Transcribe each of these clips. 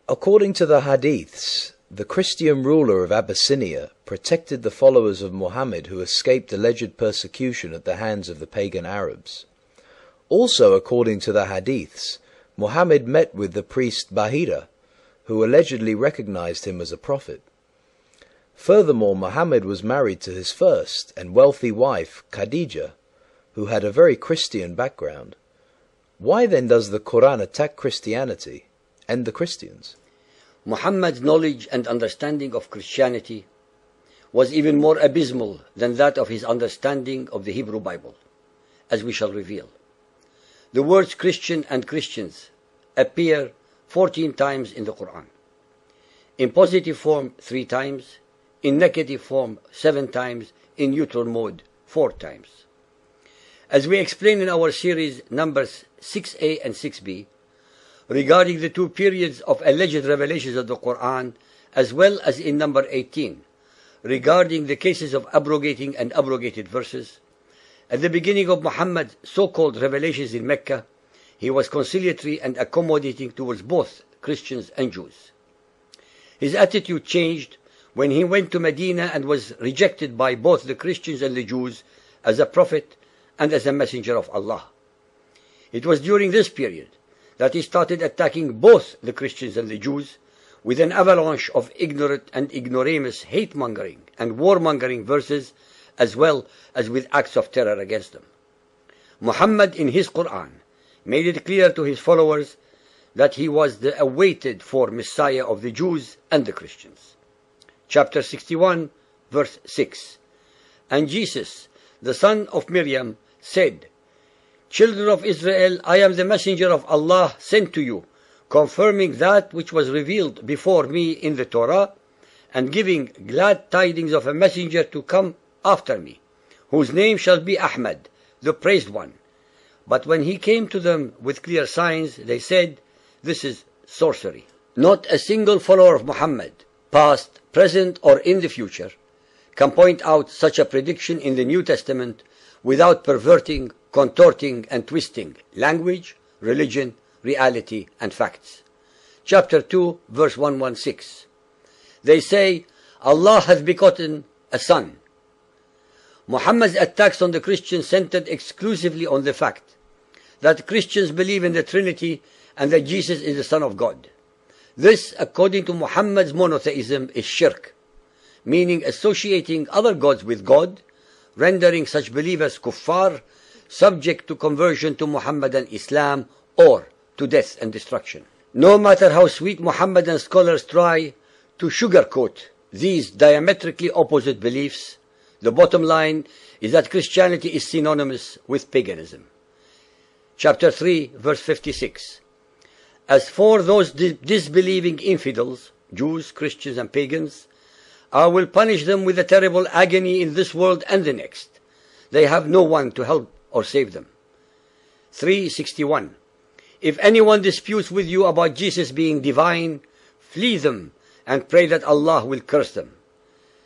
According to the Hadiths, the Christian ruler of Abyssinia protected the followers of Muhammad who escaped alleged persecution at the hands of the pagan Arabs. Also, according to the Hadiths, Muhammad met with the priest Bahira, who allegedly recognized him as a prophet. Furthermore, Muhammad was married to his first and wealthy wife, Khadija, who had a very Christian background. Why then does the Quran attack Christianity and the Christians? Muhammad's knowledge and understanding of Christianity was even more abysmal than that of his understanding of the Hebrew Bible, as we shall reveal. The words Christian and Christians appear 14 times in the Quran. In positive form 3 times, in negative form 7 times, in neutral mode 4 times. As we explain in our series numbers 6a and 6b, regarding the 2 periods of alleged revelations of the Quran, as well as in number 18, regarding the cases of abrogating and abrogated verses, at the beginning of Muhammad's so-called revelations in Mecca, he was conciliatory and accommodating towards both Christians and Jews. His attitude changed when he went to Medina and was rejected by both the Christians and the Jews as a prophet and as a messenger of Allah. It was during this period that he started attacking both the Christians and the Jews with an avalanche of ignorant and ignoramus hate-mongering and war-mongering verses, as well as with acts of terror against them. Muhammad in his Quran made it clear to his followers that he was the awaited for Messiah of the Jews and the Christians. Chapter 61, verse 6. And Jesus, the son of Miriam, said, "Children of Israel, I am the messenger of Allah sent to you, confirming that which was revealed before me in the Torah, and giving glad tidings of a messenger to come after me, whose name shall be Ahmad, the praised one." But when he came to them with clear signs, they said, "This is sorcery." Not a single follower of Muhammad, past, present, or in the future, can point out such a prediction in the New Testament without perverting, contorting, and twisting language, religion, reality, and facts. Chapter 2, verse 116. They say, Allah hath begotten a son. Muhammad's attacks on the Christians centered exclusively on the fact that Christians believe in the Trinity and that Jesus is the Son of God. This, according to Muhammad's monotheism, is shirk, meaning associating other gods with God, rendering such believers kuffar, subject to conversion to Muhammadan Islam or to death and destruction. No matter how sweet Muhammadan scholars try to sugarcoat these diametrically opposite beliefs, the bottom line is that Christianity is synonymous with paganism. Chapter 3, verse 56. As for those disbelieving infidels, Jews, Christians, and pagans, I will punish them with a terrible agony in this world and the next. They have no one to help or save them. 361. If anyone disputes with you about Jesus being divine, flee them and pray that Allah will curse them.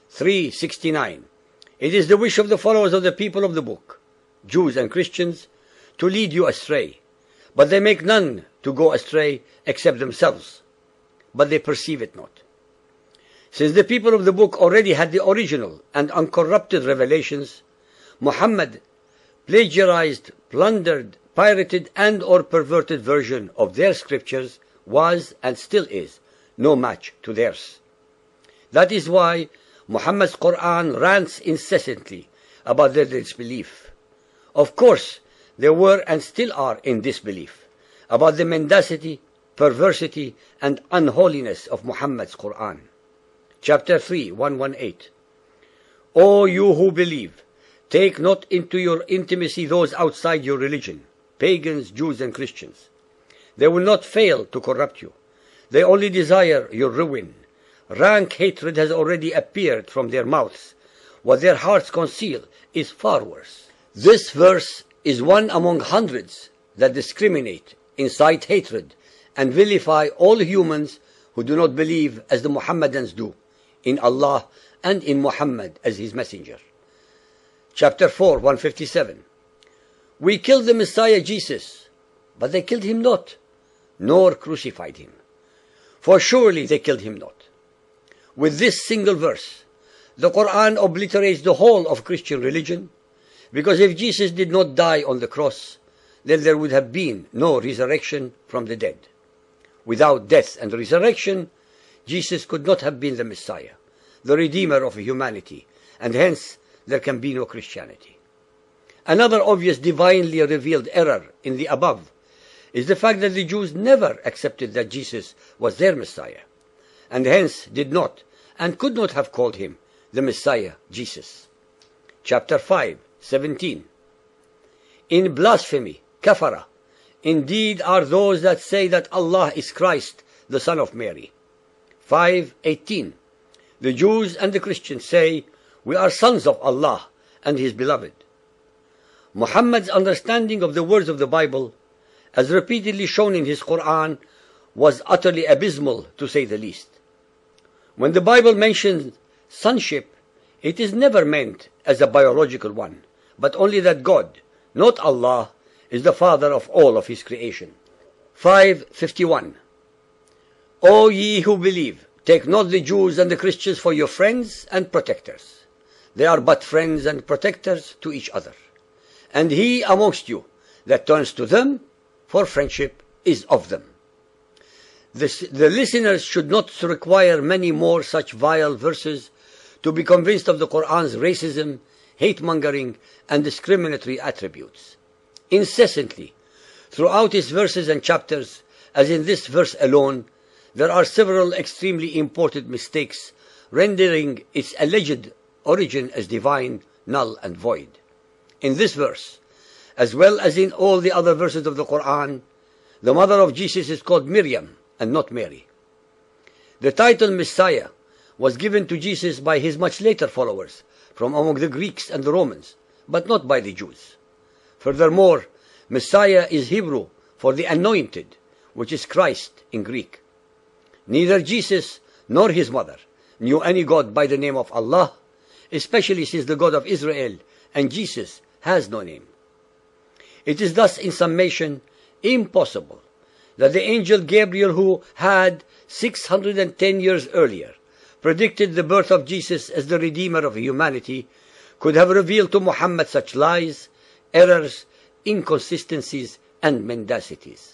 369. It is the wish of the followers of the people of the book, Jews and Christians, to lead you astray, but they make none to go astray except themselves, but they perceive it not. Since the people of the book already had the original and uncorrupted revelations, Muhammad plagiarized, plundered, pirated, and or perverted version of their scriptures was and still is no match to theirs. That is why Muhammad's Quran rants incessantly about their disbelief. Of course, they were and still are in disbelief about the mendacity, perversity, and unholiness of Muhammad's Quran. Chapter 3, 118. O you who believe, take not into your intimacy those outside your religion, pagans, Jews, and Christians. They will not fail to corrupt you. They only desire your ruin. Rank hatred has already appeared from their mouths. What their hearts conceal is far worse. This verse is one among hundreds that discriminate, incite hatred, and vilify all humans who do not believe as the Muhammadans do, in Allah and in Muhammad as his messenger. Chapter 4, 157. We killed the Messiah Jesus, but they killed him not, nor crucified him. For surely they killed him not. With this single verse, the Quran obliterates the whole of Christian religion, because if Jesus did not die on the cross, then there would have been no resurrection from the dead. Without death and resurrection, Jesus could not have been the Messiah, the Redeemer of humanity, and hence there can be no Christianity. Another obvious divinely revealed error in the above is the fact that the Jews never accepted that Jesus was their Messiah, and hence did not and could not have called him the Messiah Jesus. Chapter 5:17. In blasphemy, kafara, indeed are those that say that Allah is Christ, the Son of Mary. 5:18. The Jews and the Christians say, we are sons of Allah and His beloved. Muhammad's understanding of the words of the Bible, as repeatedly shown in his Quran, was utterly abysmal, to say the least. When the Bible mentions sonship, it is never meant as a biological one, but only that God, not Allah, is the Father of all of His creation. 5:51. O ye who believe, take not the Jews and the Christians for your friends and protectors. They are but friends and protectors to each other. And he amongst you that turns to them for friendship is of them. The listeners should not require many more such vile verses to be convinced of the Quran's racism, hate-mongering, and discriminatory attributes. Incessantly, throughout its verses and chapters, as in this verse alone, there are several extremely important mistakes, rendering its alleged origin as divine, null and void. In this verse, as well as in all the other verses of the Quran, the mother of Jesus is called Miriam and not Mary. The title Messiah was given to Jesus by his much later followers from among the Greeks and the Romans, but not by the Jews. Furthermore, Messiah is Hebrew for the anointed, which is Christ in Greek. Neither Jesus nor his mother knew any God by the name of Allah, especially since the God of Israel and Jesus has no name. It is thus, in summation, impossible that the angel Gabriel, who had 610 years earlier predicted the birth of Jesus as the Redeemer of humanity, could have revealed to Muhammad such lies, errors, inconsistencies, and mendacities.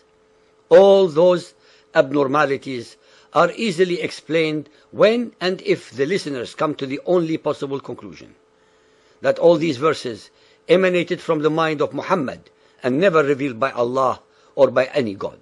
All those abnormalities are easily explained when and if the listeners come to the only possible conclusion, that all these verses emanated from the mind of Muhammad and never revealed by Allah or by any God.